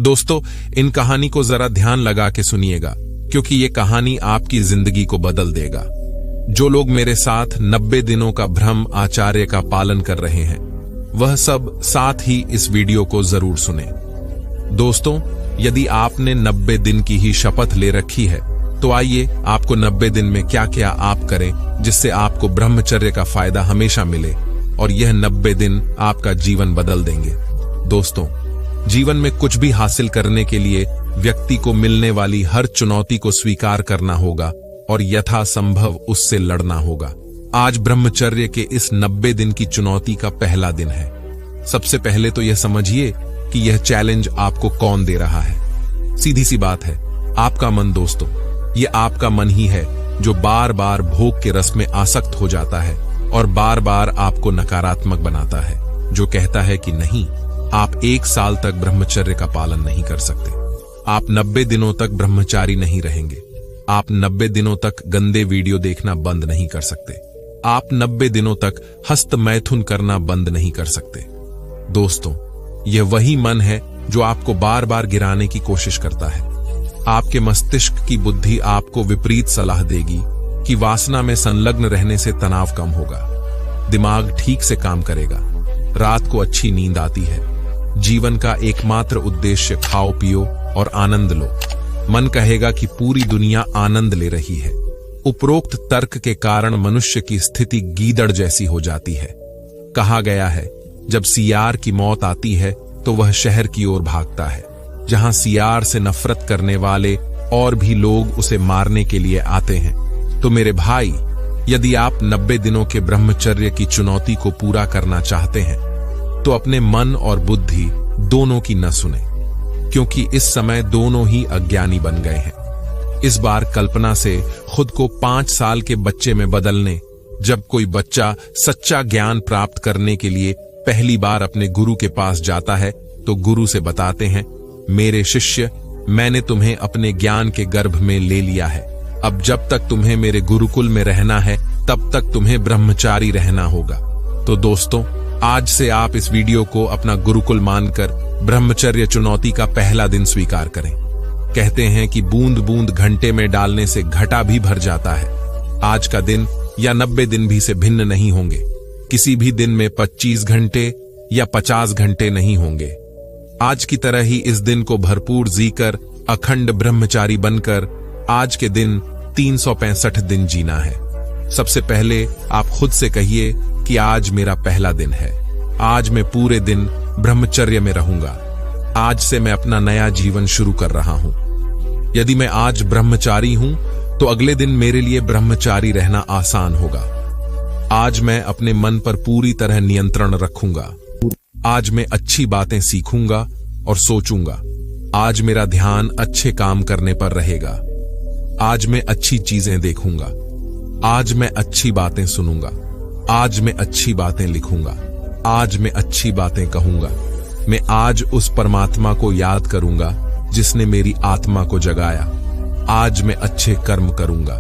दोस्तों, इन कहानी को जरा ध्यान लगा के सुनिएगा, क्योंकि ये कहानी आपकी जिंदगी को बदल देगा। जो लोग मेरे साथ 90 दिनों का ब्रह्म आचार्य का पालन कर रहे हैं, वह सब साथ ही इस वीडियो को जरूर सुने। दोस्तों, यदि आपने 90 दिन की ही शपथ ले रखी है, तो आइए आपको 90 दिन में क्या क्या आप करें जिससे आपको ब्रह्मचर्य का फायदा हमेशा मिले और यह 90 दिन आपका जीवन बदल देंगे। दोस्तों, जीवन में कुछ भी हासिल करने के लिए व्यक्ति को मिलने वाली हर चुनौती को स्वीकार करना होगा और यथासंभव उससे लड़ना होगा। आज ब्रह्मचर्य के इस 90 दिन की चुनौती का पहला दिन है। सबसे पहले तो यह समझिए कि यह चैलेंज आपको कौन दे रहा है। सीधी सी बात है, आपका मन। दोस्तों, यह आपका मन ही है जो बार बार भोग के रस में आसक्त हो जाता है और बार बार आपको नकारात्मक बनाता है, जो कहता है कि नहीं, आप 1 साल तक ब्रह्मचर्य का पालन नहीं कर सकते। आप 90 दिनों तक ब्रह्मचारी नहीं रहेंगे। आप 90 दिनों तक गंदे वीडियो देखना बंद नहीं कर सकते। आप 90 दिनों तक हस्त मैथुन करना बंद नहीं कर सकते। दोस्तों, यह वही मन है जो आपको बार बार गिराने की कोशिश करता है। आपके मस्तिष्क की बुद्धि आपको विपरीत सलाह देगी कि वासना में संलग्न रहने से तनाव कम होगा, दिमाग ठीक से काम करेगा, रात को अच्छी नींद आती है, जीवन का एकमात्र उद्देश्य खाओ पियो और आनंद लो। मन कहेगा कि पूरी दुनिया आनंद ले रही है। उपरोक्त तर्क के कारण मनुष्य की स्थिति गीदड़ जैसी हो जाती है। कहा गया है, जब सियार की मौत आती है तो वह शहर की ओर भागता है, जहां सियार से नफरत करने वाले और भी लोग उसे मारने के लिए आते हैं। तो मेरे भाई, यदि आप 90 दिनों के ब्रह्मचर्य की चुनौती को पूरा करना चाहते हैं, तो अपने मन और बुद्धि दोनों की न सुने, क्योंकि इस समय दोनों ही अज्ञानी बन गए हैं। इस बार कल्पना से खुद को 5 साल के बच्चे में बदलने। जब कोई बच्चा सच्चा ज्ञान प्राप्त करने के लिए पहली बार अपने गुरु के पास जाता है, तो गुरु से बताते हैं, मेरे शिष्य, मैंने तुम्हें अपने ज्ञान के गर्भ में ले लिया है। अब जब तक तुम्हें मेरे गुरुकुल में रहना है, तब तक तुम्हें ब्रह्मचारी रहना होगा। तो दोस्तों, आज से आप इस वीडियो को अपना गुरुकुल मानकर ब्रह्मचर्य चुनौती का पहला दिन स्वीकार करें। कहते हैं कि बूंद बूंद घंटे में डालने से घटा भी भर जाता है। आज का दिन या 90 दिन भी से भिन्न नहीं होंगे। किसी भी दिन में 25 घंटे या 50 घंटे नहीं होंगे। आज की तरह ही इस दिन को भरपूर जीकर अखंड ब्रह्मचारी बनकर आज के दिन 365 दिन जीना है। सबसे पहले आप खुद से कहिए कि आज मेरा पहला दिन है। आज मैं पूरे दिन ब्रह्मचर्य में रहूंगा। आज से मैं अपना नया जीवन शुरू कर रहा हूं। यदि मैं आज ब्रह्मचारी हूं, तो अगले दिन मेरे लिए ब्रह्मचारी रहना आसान होगा। आज मैं अपने मन पर पूरी तरह नियंत्रण रखूंगा। आज मैं अच्छी बातें सीखूंगा और सोचूंगा। आज मेरा ध्यान अच्छे काम करने पर रहेगा। आज मैं अच्छी चीजें देखूंगा। आज मैं अच्छी बातें सुनूंगा। आज मैं अच्छी बातें लिखूंगा। आज मैं अच्छी बातें कहूंगा। मैं आज उस परमात्मा को याद करूंगा जिसने मेरी आत्मा को जगाया। आज मैं अच्छे कर्म करूंगा,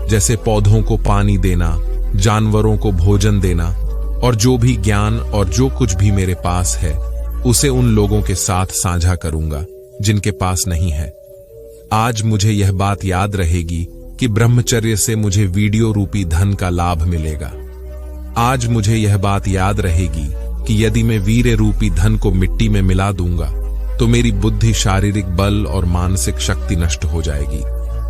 जैसे पौधों को पानी देना, जानवरों को भोजन देना, और जो भी ज्ञान और जो कुछ भी मेरे पास है, उसे उन लोगों के साथ साझा करूंगा जिनके पास नहीं है। आज मुझे यह बात याद रहेगी कि ब्रह्मचर्य से मुझे वीडियो रूपी धन का लाभ मिलेगा। आज मुझे यह बात याद रहेगी कि यदि मैं वीर्य रूपी धन को मिट्टी में मिला दूंगा, तो मेरी बुद्धि, शारीरिक बल और मानसिक शक्ति नष्ट हो जाएगी।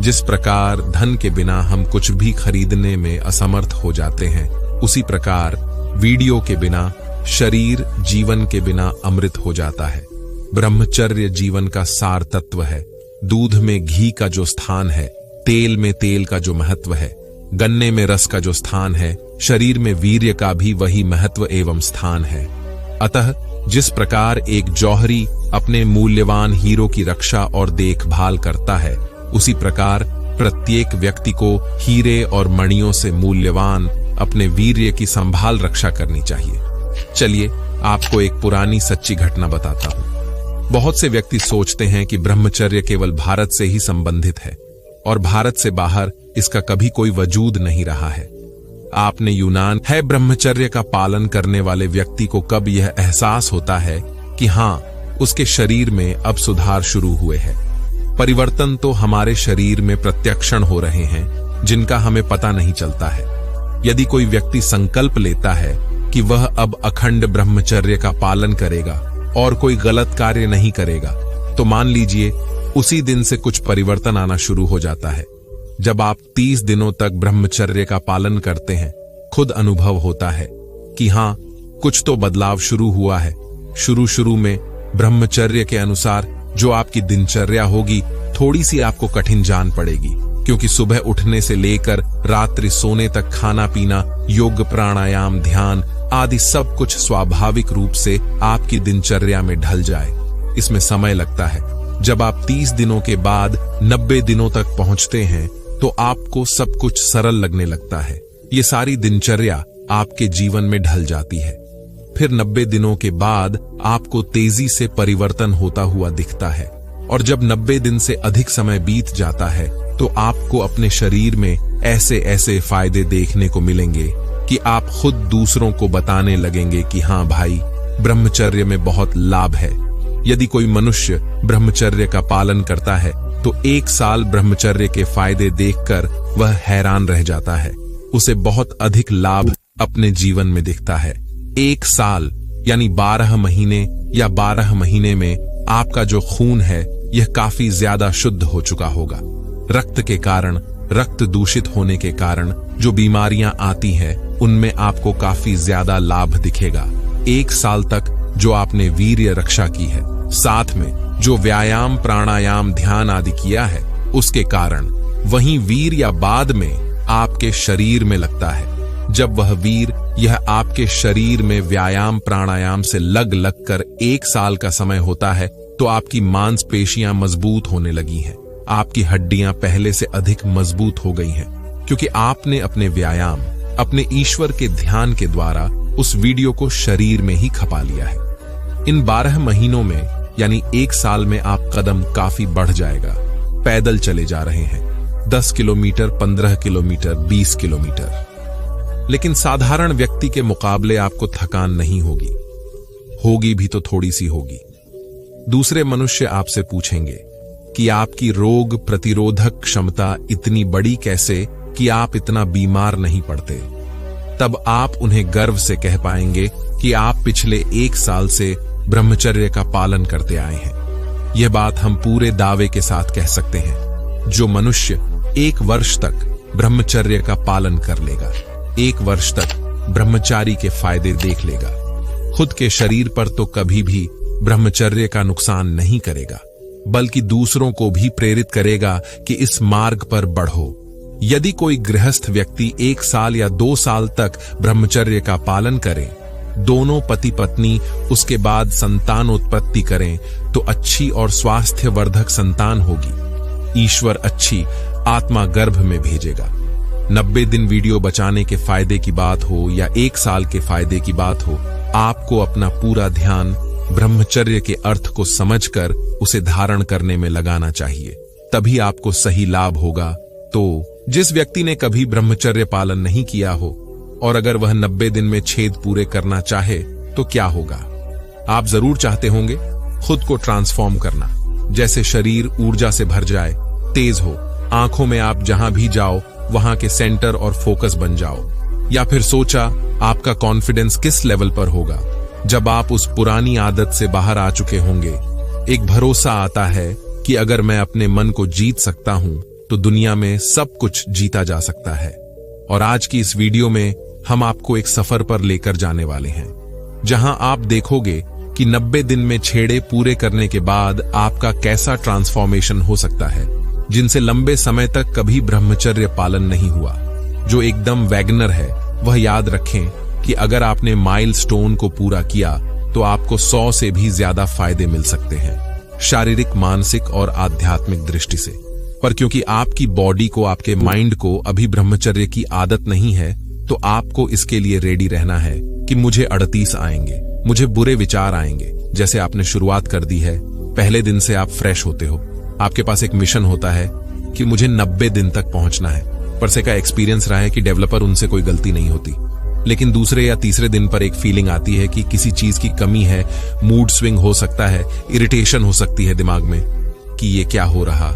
जिस प्रकार धन के बिना हम कुछ भी खरीदने में असमर्थ हो जाते हैं, उसी प्रकार वीडियो के बिना शरीर जीवन के बिना अमृत हो जाता है। ब्रह्मचर्य जीवन का सार तत्व है। दूध में घी का जो स्थान है, तेल में तेल का जो महत्व है, गन्ने में रस का जो स्थान है, शरीर में वीर्य का भी वही महत्व एवं स्थान है। अतः जिस प्रकार एक जौहरी अपने मूल्यवान हीरो की रक्षा और देखभाल करता है, उसी प्रकार प्रत्येक व्यक्ति को हीरे और मणियों से मूल्यवान अपने वीर्य की संभाल रक्षा करनी चाहिए। चलिए आपको एक पुरानी सच्ची घटना बताता हूं। बहुत से व्यक्ति सोचते हैं कि ब्रह्मचर्य केवल भारत से ही संबंधित है और भारत से बाहर इसका कभी कोई वजूद नहीं रहा है। आपने यूनान ब्रह्मचर्य का पालन करने वाले व्यक्ति को कब यह एहसास होता है कि हाँ, उसके शरीर में अब सुधार शुरू हुए हैं। परिवर्तन तो हमारे शरीर में प्रत्यक्षण हो रहे हैं जिनका हमें पता नहीं चलता है। यदि कोई व्यक्ति संकल्प लेता है कि वह अब अखंड ब्रह्मचर्य का पालन करेगा और कोई गलत कार्य नहीं करेगा, तो मान लीजिए उसी दिन से कुछ परिवर्तन आना शुरू हो जाता है। जब आप 30 दिनों तक ब्रह्मचर्य का पालन करते हैं, खुद अनुभव होता है कि हाँ, कुछ तो बदलाव शुरू हुआ है। शुरू में ब्रह्मचर्य के अनुसार जो आपकी दिनचर्या होगी, थोड़ी सी आपको कठिन जान पड़ेगी, क्योंकि सुबह उठने से लेकर रात्रि सोने तक खाना पीना, योग, प्राणायाम, ध्यान आदि सब कुछ स्वाभाविक रूप से आपकी दिनचर्या में ढल जाए। इसमें समय लगता है। जब आप 30 दिनों के बाद 90 दिनों तक पहुंचते हैं तो आपको सब कुछ सरल लगने लगता है। ये सारी दिनचर्या आपके जीवन में ढल जाती है। फिर 90 दिनों के बाद आपको तेजी से परिवर्तन होता हुआ दिखता है, और जब 90 दिन से अधिक समय बीत जाता है तो आपको अपने शरीर में ऐसे ऐसे फायदे देखने को मिलेंगे कि आप खुद दूसरों को बताने लगेंगे कि हाँ भाई, ब्रह्मचर्य में बहुत लाभ है। यदि कोई मनुष्य ब्रह्मचर्य का पालन करता है तो 1 साल ब्रह्मचर्य के फायदे देखकर वह हैरान रह जाता है। उसे बहुत अधिक लाभ अपने जीवन में दिखता है। 1 साल यानी 12 महीने या 12 महीने में आपका जो खून है यह काफी ज्यादा शुद्ध हो चुका होगा। रक्त के कारण, रक्त दूषित होने के कारण जो बीमारियां आती हैं उनमें आपको काफी ज्यादा लाभ दिखेगा। 1 साल तक जो आपने वीर्य रक्षा की है, साथ में जो व्यायाम, प्राणायाम, ध्यान आदि किया है, उसके कारण वहीं वीर या बाद में आपके शरीर में लगता है। जब वह वीर यह आपके शरीर में व्यायाम, प्राणायाम से लग कर 1 साल का समय होता है तो आपकी मांसपेशियां मजबूत होने लगी हैं। आपकी हड्डियां पहले से अधिक मजबूत हो गई हैं, क्योंकि आपने अपने व्यायाम, अपने ईश्वर के ध्यान के द्वारा उस वीडियो को शरीर में ही खपा लिया है। इन 12 महीनों में यानी 1 साल में आप कदम काफी बढ़ जाएगा। पैदल चले जा रहे हैं 10 किलोमीटर, 15 किलोमीटर, 20 किलोमीटर। लेकिन साधारण व्यक्ति के मुकाबले आपको थकान नहीं होगी भी तो थोड़ी सी होगी। दूसरे मनुष्य आपसे पूछेंगे कि आपकी रोग प्रतिरोधक क्षमता इतनी बड़ी कैसे कि आप इतना बीमार नहीं पड़ते। तब आप उन्हें गर्व से कह पाएंगे कि आप पिछले 1 साल से ब्रह्मचर्य का पालन करते आए हैं। यह बात हम पूरे दावे के साथ कह सकते हैं। जो मनुष्य 1 वर्ष तक ब्रह्मचर्य का पालन कर लेगा, 1 वर्ष तक ब्रह्मचारी के फायदे देख लेगा, खुद के शरीर पर तो कभी भी ब्रह्मचर्य का नुकसान नहीं करेगा, बल्कि दूसरों को भी प्रेरित करेगा कि इस मार्ग पर बढ़ो। यदि कोई गृहस्थ व्यक्ति 1 साल या 2 साल तक ब्रह्मचर्य का पालन करे, दोनों पति पत्नी उसके बाद संतानोत्पत्ति करें, तो अच्छी और स्वास्थ्यवर्धक संतान होगी। ईश्वर अच्छी आत्मा गर्भ में भेजेगा। 90 दिन वीडियो बचाने के फायदे की बात हो या 1 साल के फायदे की बात हो, आपको अपना पूरा ध्यान ब्रह्मचर्य के अर्थ को समझकर उसे धारण करने में लगाना चाहिए, तभी आपको सही लाभ होगा। तो जिस व्यक्ति ने कभी ब्रह्मचर्य पालन नहीं किया हो और अगर वह 90 दिन में छेद पूरे करना चाहे तो क्या होगा? आप जरूर चाहते होंगे खुद को ट्रांसफॉर्म करना, जैसे शरीर ऊर्जा से भर जाए, तेज हो, आंखों में आप जहां भी जाओ वहां के सेंटर और फोकस बन जाओ। या फिर सोचा आपका कॉन्फिडेंस किस लेवल पर होगा जब आप उस पुरानी आदत से बाहर आ चुके होंगे। एक भरोसा आता है कि अगर मैं अपने मन को जीत सकता हूं तो दुनिया में सब कुछ जीता जा सकता है। और आज की इस वीडियो में हम आपको एक सफर पर लेकर जाने वाले हैं, जहां आप देखोगे कि 90 दिन में छेड़े पूरे करने के बाद आपका कैसा ट्रांसफॉर्मेशन हो सकता है, जिनसे लंबे समय तक कभी ब्रह्मचर्य पालन नहीं हुआ। जो एकदम वैगनर है वह याद रखें कि अगर आपने माइलस्टोन को पूरा किया तो आपको 100 से भी ज्यादा फायदे मिल सकते हैं, शारीरिक, मानसिक और आध्यात्मिक दृष्टि से। पर क्योंकि आपकी बॉडी को, आपके माइंड को अभी ब्रह्मचर्य की आदत नहीं है, तो आपको इसके लिए रेडी रहना है कि मुझे 38 आएंगे, मुझे बुरे विचार आएंगे। जैसे आपने शुरुआत कर दी है, पहले दिन से आप फ्रेश होते हो, आपके पास एक मिशन होता है कि मुझे 90 दिन तक पहुंचना है। परसे का एक्सपीरियंस रहा है कि डेवलपर उनसे कोई गलती नहीं होती। लेकिन दूसरे या तीसरे दिन पर एक फीलिंग आती है कि किसी चीज की कमी है, मूड स्विंग हो सकता है, इरिटेशन हो सकती है दिमाग में कि ये क्या हो रहा,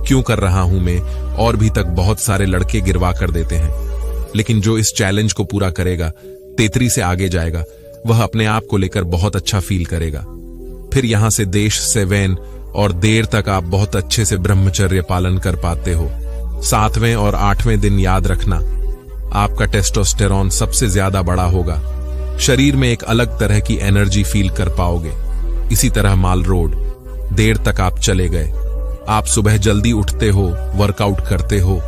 क्यों कर रहा हूं मैं, और भी तक बहुत सारे लड़के गिरवा कर देते हैं। लेकिन जो इस चैलेंज को पूरा करेगा, तेतरी से आगे जाएगा, वह अपने आप को लेकर बहुत अच्छा फील करेगा। फिर यहां से देश से वैन और देर तक आप बहुत अच्छे से ब्रह्मचर्य पालन कर पाते हो। 7वें और 8वें दिन याद रखना, आपका टेस्टोस्टेरोन सबसे ज्यादा बड़ा होगा, शरीर में एक अलग तरह की एनर्जी फील कर पाओगे। इसी तरह माल रोड, देर तक आप चले गए, आप सुबह जल्दी उठते हो, वर्कआउट करते हो,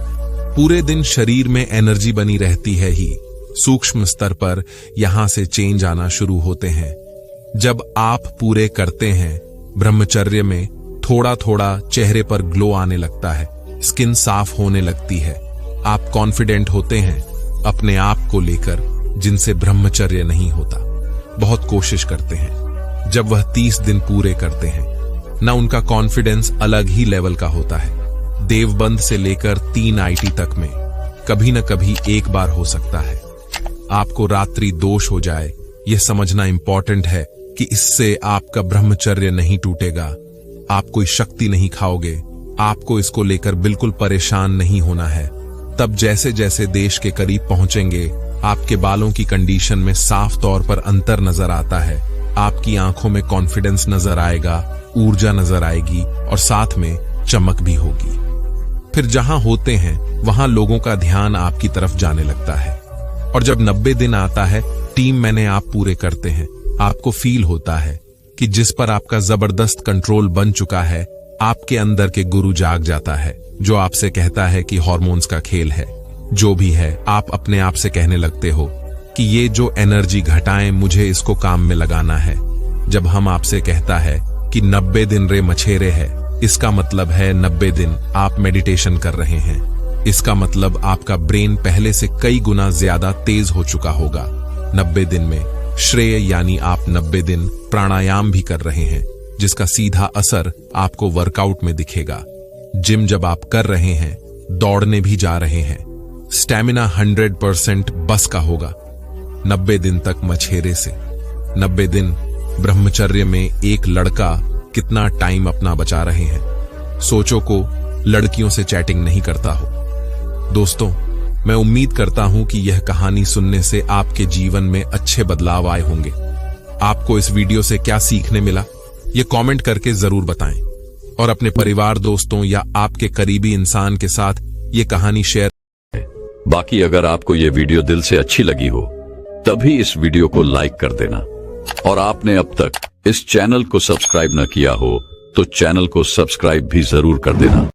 पूरे दिन शरीर में एनर्जी बनी रहती है ही। सूक्ष्म स्तर पर यहां से चेंज आना शुरू होते हैं। जब आप पूरे करते हैं ब्रह्मचर्य में, थोड़ा थोड़ा चेहरे पर ग्लो आने लगता है, स्किन साफ होने लगती है, आप कॉन्फिडेंट होते हैं अपने आप को लेकर, जिनसे ब्रह्मचर्य नहीं होता। बहुत कोशिश करते हैं, जब वह 30 दिन पूरे करते हैं ना, उनका कॉन्फिडेंस अलग ही लेवल का होता है। देवबंद से लेकर 3 आईटी तक में कभी न कभी एक बार हो सकता है आपको रात्रि दोष हो जाए। यह समझना इंपॉर्टेंट है कि इससे आपका ब्रह्मचर्य नहीं टूटेगा, आप कोई शक्ति नहीं खाओगे, आपको इसको लेकर बिल्कुल परेशान नहीं होना है। तब जैसे जैसे देश के करीब पहुंचेंगे, आपके बालों की कंडीशन में साफ तौर पर अंतर नजर आता है, आपकी आंखों में कॉन्फिडेंस नजर आएगा, ऊर्जा नजर आएगी और साथ में चमक भी होगी। फिर जहां होते हैं वहां लोगों का ध्यान आपकी तरफ जाने लगता है। और जब 90 दिन आता है, टीम मैंने आप पूरे करते हैं, आपको फील होता है कि जिस पर आपका जबरदस्त कंट्रोल बन चुका है, आपके अंदर के गुरु जाग जाता है, जो आपसे कहता है कि हार्मोन्स का खेल है। जो भी है, आप अपने आप से कहने लगते हो कि ये जो एनर्जी घटाएं, मुझे इसको काम में लगाना है। जब हम आपसे कहता है कि 90 दिन रे मछेरे है, इसका मतलब है 90 दिन आप मेडिटेशन कर रहे हैं। इसका मतलब आपका ब्रेन पहले से कई गुना ज्यादा तेज हो चुका होगा। 90 दिन में श्रेय यानी आप 90 दिन प्राणायाम भी कर रहे हैं, जिसका सीधा असर आपको वर्कआउट में दिखेगा। जिम जब आप कर रहे हैं, दौड़ने भी जा रहे हैं, स्टैमिना 100% बस का होगा। 90 दिन तक मछेरे से 90 दिन ब्रह्मचर्य में एक लड़का कितना टाइम अपना बचा रहे हैं। सोचो को लड़कियों से चैटिंग नहीं करता हो। दोस्तों, मैं उम्मीद करता हूं कि यह कहानी सुनने से आपके जीवन में अच्छे बदलाव आए होंगे। आपको इस वीडियो से क्या सीखने मिला, ये कमेंट करके जरूर बताएं और अपने परिवार, दोस्तों या आपके करीबी इंसान के साथ ये कहानी शेयर। बाकी अगर आपको ये वीडियो दिल से अच्छी लगी हो, तभी इस वीडियो को लाइक कर देना, और आपने अब तक इस चैनल को सब्सक्राइब न किया हो तो चैनल को सब्सक्राइब भी जरूर कर देना।